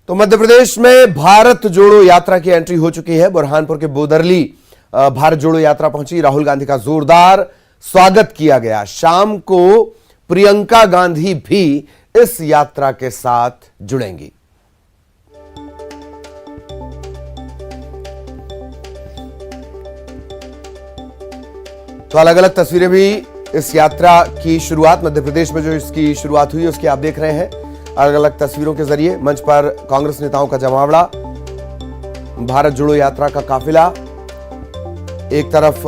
तो मध्य प्रदेश में भारत जोड़ो यात्रा की एंट्री हो चुकी है। बुरहानपुर के बोदरली भारत जोड़ो यात्रा पहुंची। राहुल गांधी का जोरदार स्वागत किया गया। शाम को प्रियंका गांधी भी इस यात्रा के साथ जुड़ेंगी। तो अलग अलग तस्वीरें भी इस यात्रा की शुरुआत, मध्य प्रदेश में जो इसकी शुरुआत हुई उसकी आप देख रहे हैं अलग अलग तस्वीरों के जरिए। मंच पर कांग्रेस नेताओं का जमावड़ा, भारत जोड़ो यात्रा का काफिला, एक तरफ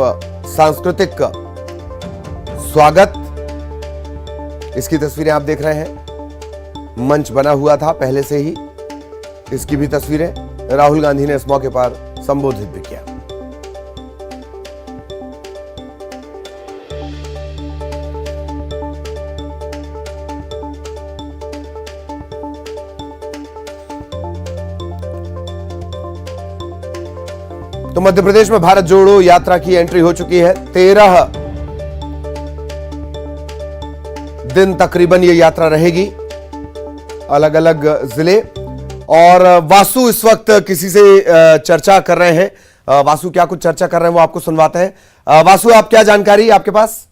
सांस्कृतिक स्वागत, इसकी तस्वीरें आप देख रहे हैं। मंच बना हुआ था पहले से ही, इसकी भी तस्वीरें। राहुल गांधी ने इस मौके पर संबोधित भी किया। तो मध्य प्रदेश में भारत जोड़ो यात्रा की एंट्री हो चुकी है। 13 दिन तकरीबन ये यात्रा रहेगी, अलग अलग जिले। और वासु इस वक्त किसी से चर्चा कर रहे हैं। वासु क्या कुछ चर्चा कर रहे हैं वो आपको सुनवाते हैं। वासु, आप क्या जानकारी आपके पास?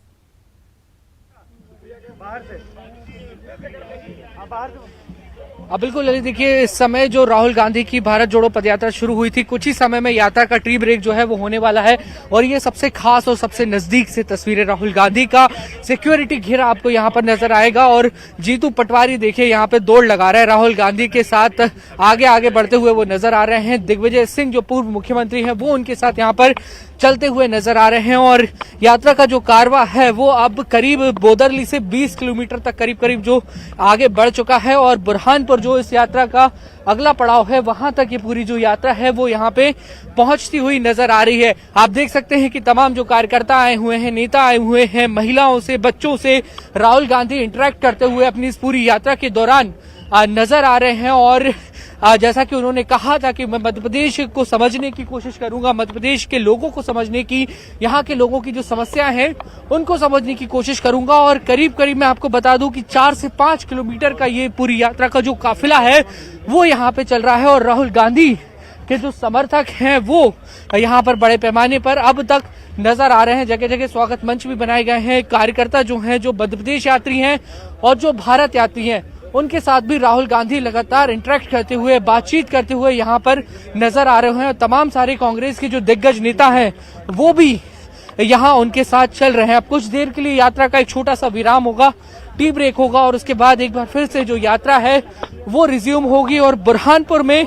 बिल्कुल ललित, देखिए इस समय जो राहुल गांधी की भारत जोड़ो पदयात्रा शुरू हुई थी, कुछ ही समय में यात्रा का टी ब्रेक जो है वो होने वाला है। और ये सबसे खास और सबसे नजदीक से तस्वीरें राहुल गांधी का सिक्योरिटी घेरा आपको यहाँ पर नजर आएगा। और जीतू पटवारी देखिए यहाँ पे दौड़ लगा रहे हैं, राहुल गांधी के साथ आगे आगे बढ़ते हुए वो नजर आ रहे हैं। दिग्विजय सिंह जो पूर्व मुख्यमंत्री हैं वो उनके साथ यहाँ पर चलते हुए नजर आ रहे हैं। और यात्रा का जो कारवा है वो अब करीब बोदरली से 20 किलोमीटर तक करीब जो आगे बढ़ चुका है। और बुरहानपुर जो इस यात्रा का अगला पड़ाव है, वहां तक ये पूरी जो यात्रा है वो यहाँ पे पहुंचती हुई नजर आ रही है। आप देख सकते हैं कि तमाम जो कार्यकर्ता आए हुए हैं, नेता आए हुए हैं, महिलाओं से, बच्चों से राहुल गांधी इंटरेक्ट करते हुए अपनी इस पूरी यात्रा के दौरान नजर आ रहे हैं। और जैसा कि उन्होंने कहा था कि मैं मध्य प्रदेश को समझने की कोशिश करूंगा, मध्य प्रदेश के लोगों को समझने की, यहाँ के लोगों की जो समस्याएं हैं उनको समझने की कोशिश करूंगा। और करीब मैं आपको बता दूं कि 4 से 5 किलोमीटर का ये पूरी यात्रा का जो काफिला है वो यहाँ पे चल रहा है। और राहुल गांधी के जो समर्थक हैं वो यहाँ पर बड़े पैमाने पर अब तक नजर आ रहे हैं। जगह जगह स्वागत मंच भी बनाए गए हैं। कार्यकर्ता जो हैं, जो मध्य प्रदेश यात्री हैं और जो भारत यात्री हैं, उनके साथ भी राहुल गांधी लगातार इंटरेक्ट करते हुए, बातचीत करते हुए यहाँ पर नजर आ रहे हैं। तमाम सारे कांग्रेस के जो दिग्गज नेता हैं वो भी यहाँ उनके साथ चल रहे हैं। अब कुछ देर के लिए यात्रा का एक छोटा सा विराम होगा, टी ब्रेक होगा और उसके बाद एक बार फिर से जो यात्रा है वो रिज्यूम होगी। और बुरहानपुर में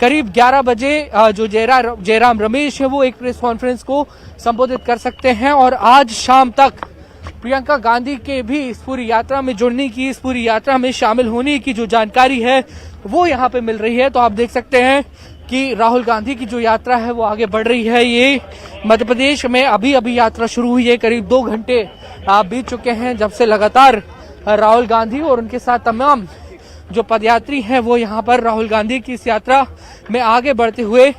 करीब 11 बजे जो जयराम रमेश है वो एक प्रेस कॉन्फ्रेंस को संबोधित कर सकते हैं। और आज शाम तक प्रियंका गांधी के भी इस पूरी यात्रा में जुड़ने की, इस पूरी यात्रा में शामिल होने की जो जानकारी है वो यहाँ पे मिल रही है। तो आप देख सकते हैं कि राहुल गांधी की जो यात्रा है वो आगे बढ़ रही है। ये मध्य प्रदेश में अभी यात्रा शुरू हुई है। करीब 2 घंटे बीत चुके हैं जब से लगातार राहुल गांधी और उनके साथ तमाम जो पदयात्री हैं वो यहाँ पर राहुल गांधी की इस यात्रा में आगे बढ़ते हुए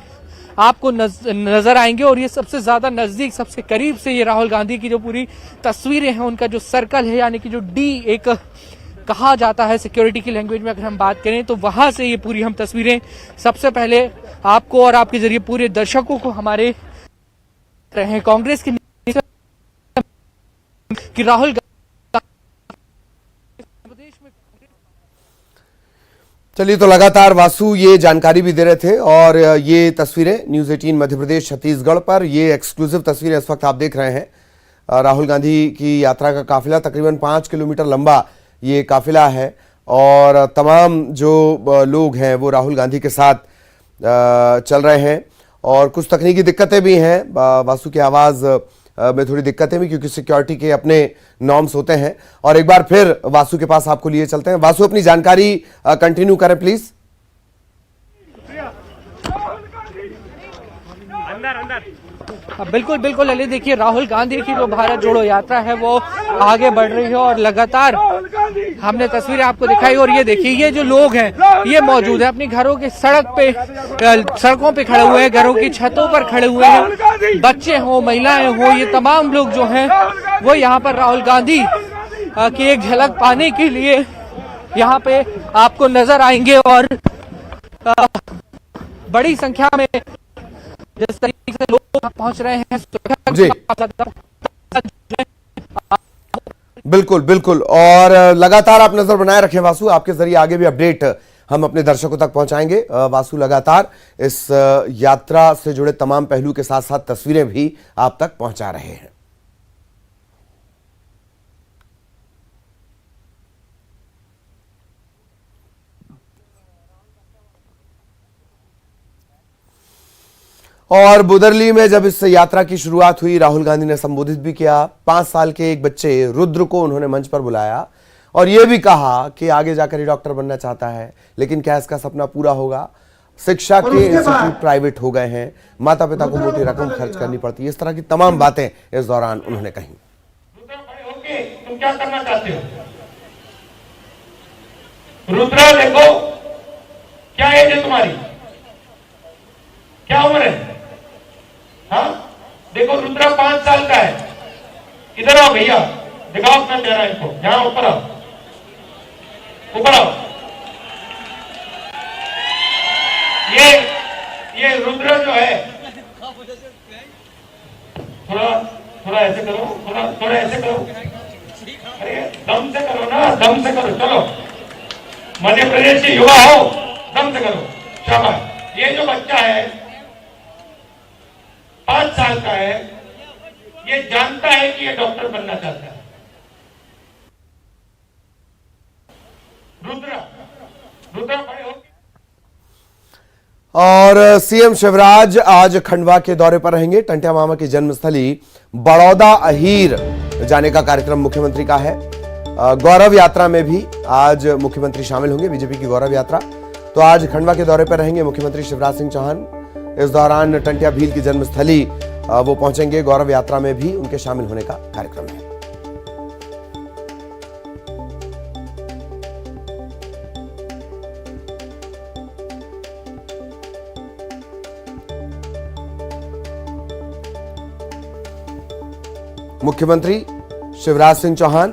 आपको नजर आएंगे। और ये सबसे ज्यादा नजदीक, सबसे करीब से ये राहुल गांधी की जो पूरी तस्वीरें हैं, उनका जो सर्कल है, यानी कि जो डी एक कहा जाता है सिक्योरिटी की लैंग्वेज में अगर हम बात करें, तो वहां से ये पूरी हम तस्वीरें सबसे पहले आपको और आपके जरिए पूरे दर्शकों को हमारे रहे कांग्रेस की राहुल चलिए, तो लगातार वासु ये जानकारी भी दे रहे थे। और ये तस्वीरें न्यूज़ 18 मध्य प्रदेश छत्तीसगढ़ पर, ये एक्सक्लूसिव तस्वीरें इस वक्त आप देख रहे हैं। राहुल गांधी की यात्रा का काफिला तकरीबन 5 किलोमीटर लंबा ये काफिला है। और तमाम जो लोग हैं वो राहुल गांधी के साथ चल रहे हैं। और कुछ तकनीकी दिक्कतें भी हैं, वासु की आवाज़ में थोड़ी दिक्कतें भी, क्योंकि सिक्योरिटी के अपने नॉर्म्स होते हैं। और एक बार फिर वासु के पास आपको लिए चलते हैं। वासु, अपनी जानकारी कंटिन्यू करें प्लीज। बिल्कुल ललित, देखिए राहुल गांधी की जो भारत जोड़ो यात्रा है वो आगे बढ़ रही है। और लगातार हमने तस्वीरें आपको दिखाई। और ये देखिए, ये जो लोग हैं ये मौजूद है अपने घरों के सड़कों पे खड़े हुए हैं, घरों की छतों पर खड़े हुए हैं। बच्चे हो, महिलाएं हो, ये तमाम लोग जो हैं वो यहाँ पर राहुल गांधी की एक झलक पाने के लिए यहाँ पे आपको नजर आएंगे। और बड़ी संख्या में जिस तरीके से लोग पहुंच रहे हैं, जी बिल्कुल बिल्कुल, और लगातार आप नजर बनाए रखें वासु, आपके जरिए आगे भी अपडेट हम अपने दर्शकों तक पहुंचाएंगे। वासु लगातार इस यात्रा से जुड़े तमाम पहलू के साथ साथ तस्वीरें भी आप तक पहुंचा रहे हैं। और बुदरली में जब इस यात्रा की शुरुआत हुई, राहुल गांधी ने संबोधित भी किया। 5 साल के एक बच्चे रुद्र को उन्होंने मंच पर बुलाया और यह भी कहा कि आगे जाकर ये डॉक्टर बनना चाहता है, लेकिन क्या इसका सपना पूरा होगा? शिक्षा के इंस्टीट्यूट प्राइवेट हो गए हैं, माता पिता को मोटी रकम खर्च करनी पड़ती है, इस तरह की तमाम बातें इस दौरान उन्होंने कही। तुम क्या करना चाहते हो? रुद्रा देखो, क्या एज है तुम्हारी, क्या उम्र है? हाँ देखो, रुद्रा 5 साल का है। इधर आओ भैया, दिखाओ अपना चेहरा इनको, यहां ऊपर आओ, ऊपर आओ। ये रुद्र जो है, थोड़ा ऐसे करो, थोड़ा ऐसे करो, अरे दम से करो ना, दम से करो। चलो मध्य प्रदेश के युवा हो, दम से करो, शाबाश। ये जो बच्चा है 5 साल का है, ये जानता है कि ये डॉक्टर बनना चाहता है। रुद्रा बड़े हो। और सीएम शिवराज आज खंडवा के दौरे पर रहेंगे। टंट्या मामा की जन्मस्थली बड़ौदा अहीर जाने का कार्यक्रम मुख्यमंत्री का है। गौरव यात्रा में भी आज मुख्यमंत्री शामिल होंगे, बीजेपी की गौरव यात्रा। तो आज खंडवा के दौरे पर रहेंगे मुख्यमंत्री शिवराज सिंह चौहान। इस दौरान टंट्या भील की जन्मस्थली वो पहुंचेंगे। गौरव यात्रा में भी उनके शामिल होने का कार्यक्रम है। मुख्यमंत्री शिवराज सिंह चौहान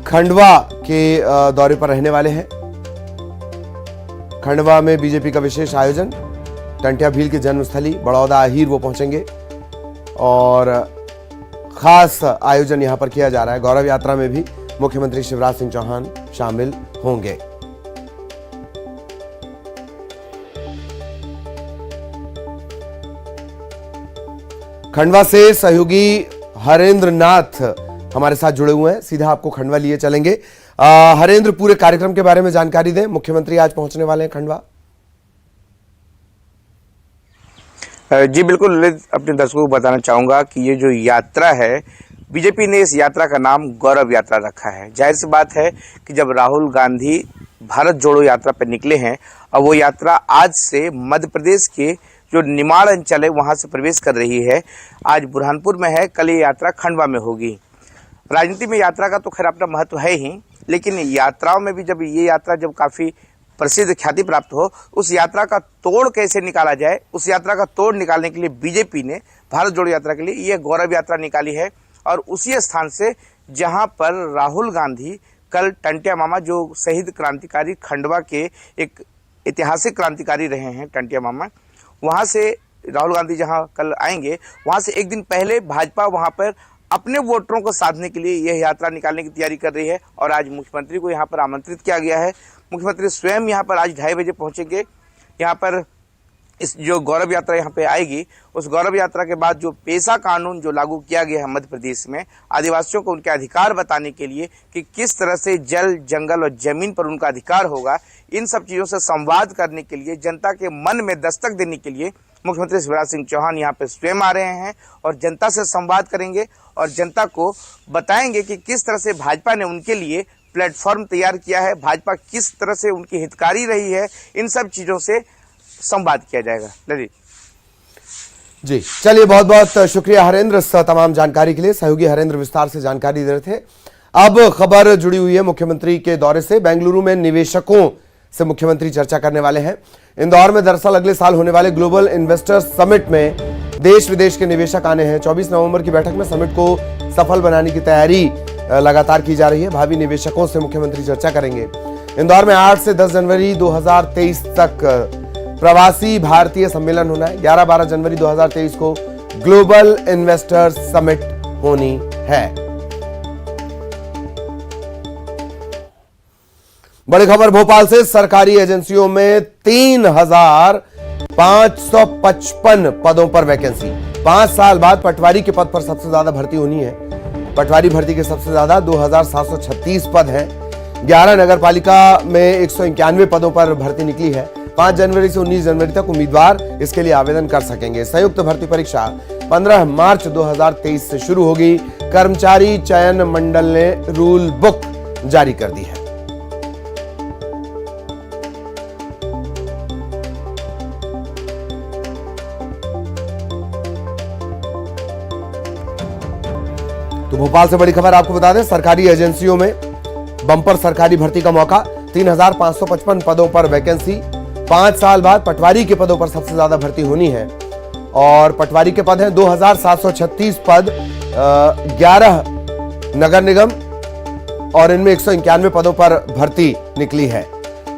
खंडवा के दौरे पर रहने वाले हैं। खंडवा में बीजेपी का विशेष आयोजन, टंट्या भील की जन्मस्थली बड़ौदा अहीर वो पहुंचेंगे और खास आयोजन यहां पर किया जा रहा है। गौरव यात्रा में भी मुख्यमंत्री शिवराज सिंह चौहान शामिल होंगे। खंडवा से सहयोगी हरेंद्र नाथ हमारे साथ जुड़े हुए हैं, सीधा आपको खंडवा लिए चलेंगे। हरेंद्र, पूरे कार्यक्रम के बारे में जानकारी दें। मुख्यमंत्री आज पहुंचने वाले हैं खंडवा। जी बिल्कुल, अपने दर्शकों को बताना चाहूँगा कि ये जो यात्रा है, बीजेपी ने इस यात्रा का नाम गौरव यात्रा रखा है। जाहिर सी बात है कि जब राहुल गांधी भारत जोड़ो यात्रा पर निकले हैं और वो यात्रा आज से मध्य प्रदेश के जो निमाड़ अंचल है वहाँ से प्रवेश कर रही है। आज बुरहानपुर में है, कल ये यात्रा खंडवा में होगी। राजनीति में यात्रा का तो खैर अपना महत्व है ही, लेकिन यात्राओं में भी जब ये यात्रा जब काफ़ी प्रसिद्ध ख्याति प्राप्त हो, उस यात्रा का तोड़ कैसे निकाला जाए, उस यात्रा का तोड़ निकालने के लिए बीजेपी ने भारत जोड़ो यात्रा के लिए ये गौरव यात्रा निकाली है। और उसी स्थान से जहां पर राहुल गांधी कल टंट्या मामा, जो शहीद क्रांतिकारी खंडवा के एक ऐतिहासिक क्रांतिकारी रहे हैं टंट्या मामा, वहां से राहुल गांधी जहां कल आएंगे, वहां से एक दिन पहले भाजपा वहां पर अपने वोटरों को साधने के लिए यह यात्रा निकालने की तैयारी कर रही है। और आज मुख्यमंत्री को यहाँ पर आमंत्रित किया गया है। मुख्यमंत्री स्वयं यहाँ पर आज 2:30 बजे पहुंचेंगे। यहाँ पर इस जो गौरव यात्रा यहाँ पे आएगी, उस गौरव यात्रा के बाद जो पेशा कानून जो लागू किया गया है मध्य प्रदेश में, आदिवासियों को उनके अधिकार बताने के लिए कि किस तरह से जल, जंगल और जमीन पर उनका अधिकार होगा, इन सब चीज़ों से संवाद करने के लिए, जनता के मन में दस्तक देने के लिए मुख्यमंत्री शिवराज सिंह चौहान यहाँ पे स्वयं आ रहे हैं और जनता से संवाद करेंगे और जनता को बताएंगे कि किस तरह से भाजपा ने उनके लिए प्लेटफॉर्म तैयार किया है, भाजपा किस तरह से उनकी हितकारी रही है। इन सब चीज़ों से संवाद किया जाएगा। ललित जी, चलिए, बहुत बहुत शुक्रिया हरेंद्र इस तमाम जानकारी के लिए। सहयोगी हरेंद्र विस्तार से जानकारी दे रहे थे। अब खबर जुड़ी हुई है मुख्यमंत्री के दौरे से। बेंगलुरु में निवेशकों से मुख्यमंत्री चर्चा करने वाले हैं। इंदौर में दरअसल अगले साल होने वाले ग्लोबल इन्वेस्टर्स समिट में देश विदेश के निवेशक आने हैं। 24 नवंबर की बैठक में समिट को सफल बनाने की तैयारी लगातार की जा रही है। भावी निवेशकों से मुख्यमंत्री चर्चा करेंगे। इंदौर में 8 से 10 जनवरी 2023 तक प्रवासी भारतीय सम्मेलन होना है। 11-12 जनवरी 2023 को ग्लोबल इन्वेस्टर्स समिट होनी है। बड़ी खबर भोपाल से, सरकारी एजेंसियों में 3,555 पदों पर वैकेंसी। 5 साल बाद पटवारी के पद पर सबसे ज्यादा भर्ती होनी है। पटवारी भर्ती के सबसे ज्यादा 2,736 पद हैं। 11 नगर पालिका में 191 पदों पर भर्ती निकली है। 5 जनवरी से 19 जनवरी तक उम्मीदवार इसके लिए आवेदन कर सकेंगे। संयुक्त भर्ती परीक्षा 15 मार्च 2023 से शुरू होगी। कर्मचारी चयन मंडल ने रूल बुक जारी कर दी है। तो भोपाल से बड़ी खबर आपको बता दें, सरकारी एजेंसियों में बम्पर सरकारी भर्ती का मौका। 3,555 पदों पर वैकेंसी। 5 साल बाद पटवारी के पदों पर सबसे ज्यादा भर्ती होनी है और पटवारी के पद हैं 2,736 पद। 11 नगर निगम और इनमें 191 पदों पर भर्ती निकली है।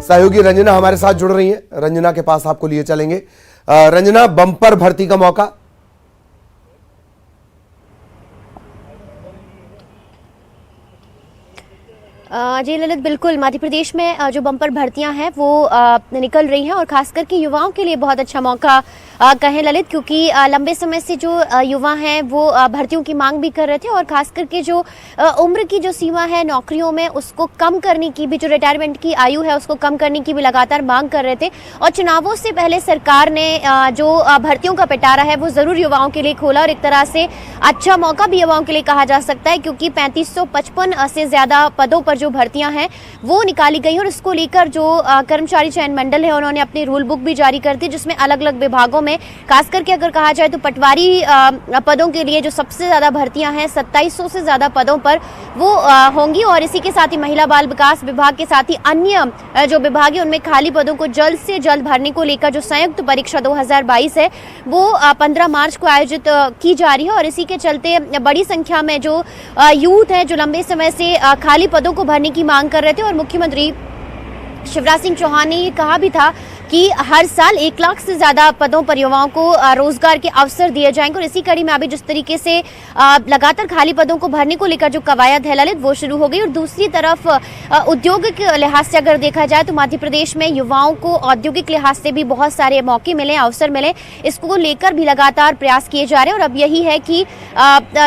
सहयोगी रंजना हमारे साथ जुड़ रही हैं। रंजना के पास आपको लिए चलेंगे। रंजना, बम्पर भर्ती का मौका। जी ललित, बिल्कुल मध्य प्रदेश में जो बम्पर भर्तियां हैं वो निकल रही हैं और खास करके युवाओं के लिए बहुत अच्छा मौका कहें ललित, क्योंकि लंबे समय से जो युवा हैं वो भर्तियों की मांग भी कर रहे थे और खास करके जो उम्र की जो सीमा है नौकरियों में उसको कम करने की भी, जो रिटायरमेंट की आयु है उसको कम करने की भी लगातार मांग कर रहे थे। और चुनावों से पहले सरकार ने जो भर्तियों का पिटारा है वो जरूर युवाओं के लिए खोला और एक तरह से अच्छा मौका भी युवाओं के लिए कहा जा सकता है, क्योंकि 3555 से ज्यादा पदों पर जो भर्तियां हैं वो निकाली गई और इसको लेकर जो कर्मचारी चयन मंडल है उन्होंने अपनी रूल बुक भी जारी कर दी, जिसमें अलग अलग विभागों में खास करके अगर कहा जाए तो पटवारी पदों के लिए जो सबसे ज्यादा भर्तियां हैं 2700 से ज्यादा पदों पर वो होंगी। और इसी के साथ ही महिला बाल विकास विभाग के साथ ही अन्य जो विभाग है उनमें खाली पदों को जल्द से जल्द भरने को लेकर जो संयुक्त परीक्षा 2022 है वो 15 मार्च को आयोजित की जा रही है। और इसी के चलते बड़ी संख्या में जो यूथ है जो लंबे समय से खाली पदों को भरने की मांग कर रहे थे और मुख्यमंत्री शिवराज सिंह चौहान ने ये कहा भी था कि हर साल 1 लाख से ज्यादा पदों पर युवाओं को रोजगार के अवसर दिए जाएंगे। और इसी कड़ी में अभी जिस तरीके से लगातार खाली पदों को भरने को लेकर जो कवायद है ललित वो शुरू हो गई। और दूसरी तरफ औद्योगिक लिहाज से अगर देखा जाए तो मध्य प्रदेश में युवाओं को औद्योगिक लिहाज से भी बहुत सारे मौके मिले, अवसर मिले, इसको लेकर भी लगातार प्रयास किए जा रहे हैं। और अब यही है कि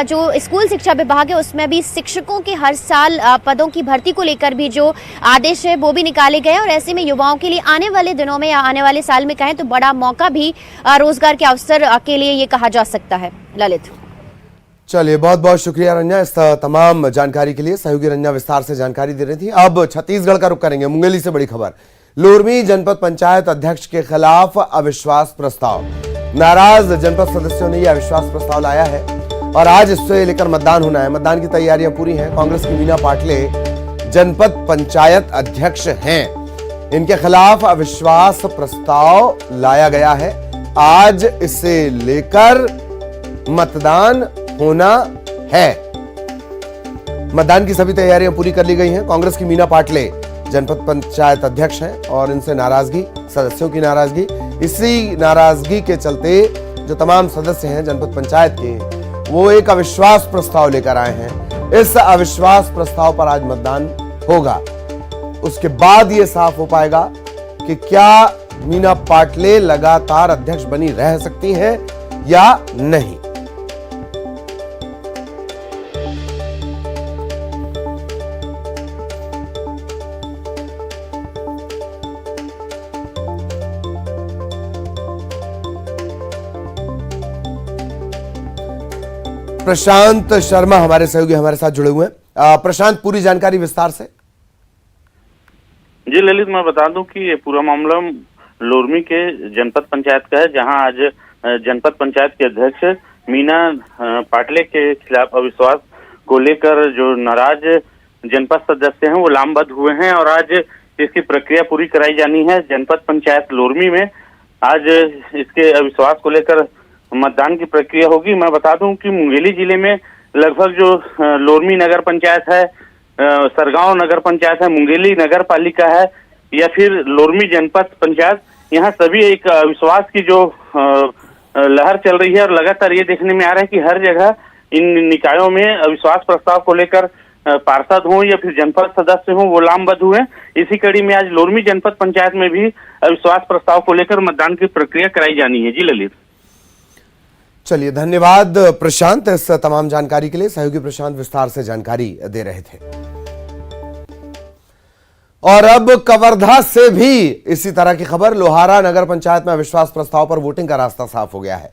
जो स्कूल शिक्षा विभाग है उसमें भी शिक्षकों के हर साल पदों की भर्ती को लेकर भी जो आदेश है वो भी निकाले गए और ऐसे में युवाओं के लिए आने वाले दिनों में आने वाले साल में कहें तो बड़ा मौका भी रोजगार के अवसर के लिए ये कहा जा सकता है। ललित, चलिए, बहुत बहुत शुक्रिया रंजना इस तमाम जानकारी के लिए। सहयोगी रंजना विस्तार से जानकारी दे रही थी। अब छत्तीसगढ़ का रुख करेंगे। मुंगेली से बड़ी खबर, लोरमी जनपद पंचायत अध्यक्ष के खिलाफ अविश्वास प्रस्ताव। नाराज जनपद सदस्यों ने यह अविश्वास प्रस्ताव लाया है और आज इससे लेकर मतदान होना है। मतदान की तैयारियां पूरी हैं। कांग्रेस की मीना पाटले जनपद पंचायत अध्यक्ष हैं। इनके खिलाफ अविश्वास प्रस्ताव लाया गया है। आज इसे लेकर मतदान होना है। मतदान की सभी तैयारियां पूरी कर ली गई हैं। कांग्रेस की मीना पाटले जनपद पंचायत अध्यक्ष हैं और इनसे नाराजगी, सदस्यों की नाराजगी, इसी नाराजगी के चलते जो तमाम सदस्य हैं जनपद पंचायत के वो एक अविश्वास प्रस्ताव लेकर आए हैं। इस अविश्वास प्रस्ताव पर आज मतदान होगा। उसके बाद यह साफ हो पाएगा कि क्या मीना पाटले लगातार अध्यक्ष बनी रह सकती हैं या नहीं। प्रशांत शर्मा हमारे सहयोगी हमारे साथ जुड़े हुए हैं। प्रशांत, पूरी जानकारी विस्तार से। जी ललित, मैं बता दूं कि ये पूरा मामला लोरमी के जनपद पंचायत का है, जहां आज जनपद पंचायत के अध्यक्ष मीना पाटले के खिलाफ अविश्वास को लेकर जो नाराज जनपद सदस्य हैं वो लामबंद हुए हैं और आज इसकी प्रक्रिया पूरी कराई जानी है। जनपद पंचायत लोरमी में आज इसके अविश्वास को लेकर मतदान की प्रक्रिया होगी। मैं बता दूं कि मुंगेली जिले में लगभग जो लोरमी नगर पंचायत है सरगांव नगर पंचायत है, मुंगेली नगर पालिका है या फिर लोरमी जनपद पंचायत, यहाँ सभी एक अविश्वास की जो लहर चल रही है और लगातार ये देखने में आ रहा है कि हर जगह इन निकायों में अविश्वास प्रस्ताव को लेकर पार्षद हों या फिर जनपद सदस्य हों वो लामबद्ध हुए। इसी कड़ी में आज लोरमी जनपद पंचायत में भी अविश्वास प्रस्ताव को लेकर मतदान की प्रक्रिया कराई जानी है। जी ललित। चलिए, धन्यवाद प्रशांत इस तमाम जानकारी के लिए। सहयोगी प्रशांत विस्तार से जानकारी दे रहे थे। और अब कवर्धा से भी इसी तरह की खबर। लोहारा नगर पंचायत में अविश्वास प्रस्ताव पर वोटिंग का रास्ता साफ हो गया है।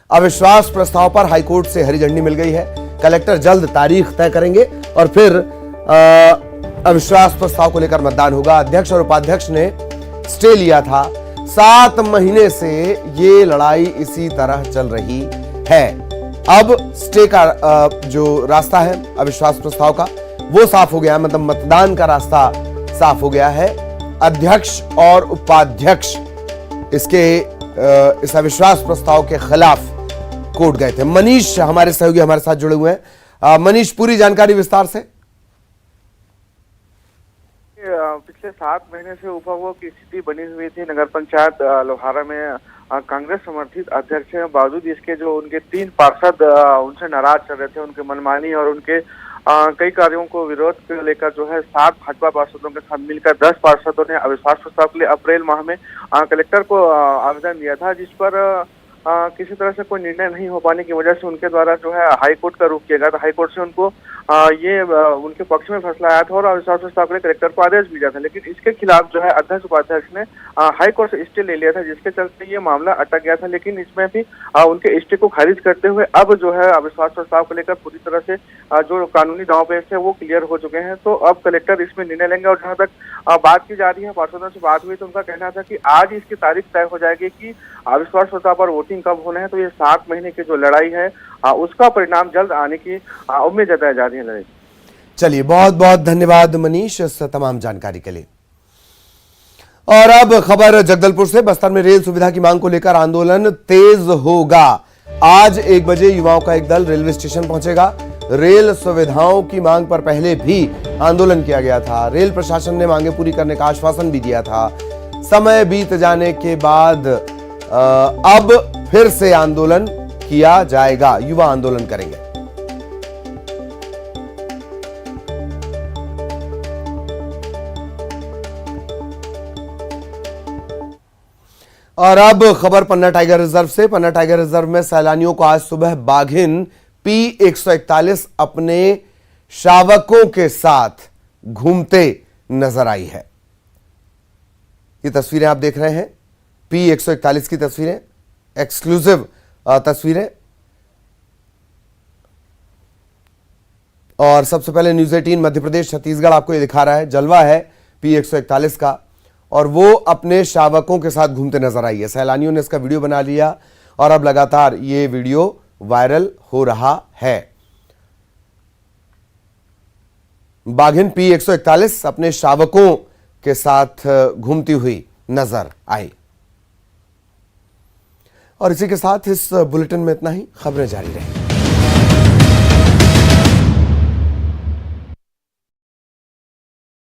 अविश्वास प्रस्ताव पर हाईकोर्ट से हरी झंडी मिल गई है। कलेक्टर जल्द तारीख तय करेंगे और फिर अविश्वास प्रस्ताव को लेकर मतदान होगा। अध्यक्ष और उपाध्यक्ष ने स्टे लिया था। 7 महीने से ये लड़ाई इसी तरह चल रही है। अब स्टे का जो रास्ता है अविश्वास प्रस्ताव का वो साफ हो गया, मतलब मतदान का रास्ता साफ हो गया है। अध्यक्ष और उपाध्यक्ष इस अविश्वास प्रस्ताव के खिलाफ कोर्ट गए थे। मनीष हमारे सहयोगी हमारे साथ जुड़े हुए हैं। मनीष, पूरी जानकारी विस्तार से। पिछले 7 महीने से उपभोग की स्थिति बनी हुई थी नगर पंचायत लोहारा में। कांग्रेस समर्थित अध्यक्ष हैं, बावजूद इसके जो उनके 3 पार्षद उनसे नाराज चल रहे थे, उनके मनमानी और उनके कई कार्यों को विरोध को लेकर जो है 7 भाजपा पार्षदों के साथ मिलकर 10 पार्षदों ने अविश्वास प्रस्ताव के लिए अप्रैल माह में कलेक्टर को आवेदन दिया था, जिस पर किसी तरह से कोई निर्णय नहीं हो पाने की वजह से उनके द्वारा जो है हाईकोर्ट का रुख किया गया था। हाईकोर्ट से उनको उनके पक्ष में फैसला आया था और अविश्वास प्रस्ताव के लिए कलेक्टर को आदेश भी दिया था, लेकिन इसके खिलाफ जो है अध्यक्ष उपाध्यक्ष ने हाईकोर्ट से स्टे ले लिया था, जिसके चलते ये मामला अटक गया था। लेकिन इसमें भी उनके स्टे को खारिज करते हुए अब जो है अविश्वास प्रस्ताव को लेकर पूरी तरह से जो कानूनी दांवपेच है वो क्लियर हो चुके हैं। तो अब कलेक्टर इसमें निर्णय लेंगे। और जहाँ तक बात की जा रही है, पार्षदों से बात हुई तो उनका कहना था कि आज इसकी तारीख तय हो जाएगी कि अविश्वास प्रस्ताव पर वोटिंग कब होना है। तो ये 7 महीने की जो लड़ाई है उसका परिणाम जल्द आने की उम्मीद जताई जा रही है। चलिए, बहुत बहुत धन्यवाद मनीष इस तमाम जानकारी के लिए। और अब खबर जगदलपुर से। बस्तर में रेल सुविधा की मांग को लेकर आंदोलन तेज होगा। आज 1 बजे युवाओं का एक दल रेलवे स्टेशन पहुंचेगा। रेल सुविधाओं की मांग पर पहले भी आंदोलन किया गया था। रेल प्रशासन ने मांगे पूरी करने का आश्वासन भी दिया था। समय बीत जाने के बाद अब फिर से आंदोलन किया जाएगा। युवा आंदोलन करेंगे। और अब खबर पन्ना टाइगर रिजर्व से। पन्ना टाइगर रिजर्व में सैलानियों को आज सुबह बाघिन P141 अपने शावकों के साथ घूमते नजर आई है। ये तस्वीरें आप देख रहे हैं, P141 की तस्वीरें, एक्सक्लूसिव तस्वीरें। और सबसे पहले न्यूज 18 मध्य प्रदेश छत्तीसगढ़ आपको ये दिखा रहा है। जलवा है P141 का और वो अपने शावकों के साथ घूमते नजर आई है। सैलानियों ने इसका वीडियो बना लिया और अब लगातार ये वीडियो वायरल हो रहा है। बाघिन P141 अपने शावकों के साथ घूमती हुई नजर आई। और इसी के साथ इस बुलेटिन में इतना ही। खबरें जारी रहेंगी।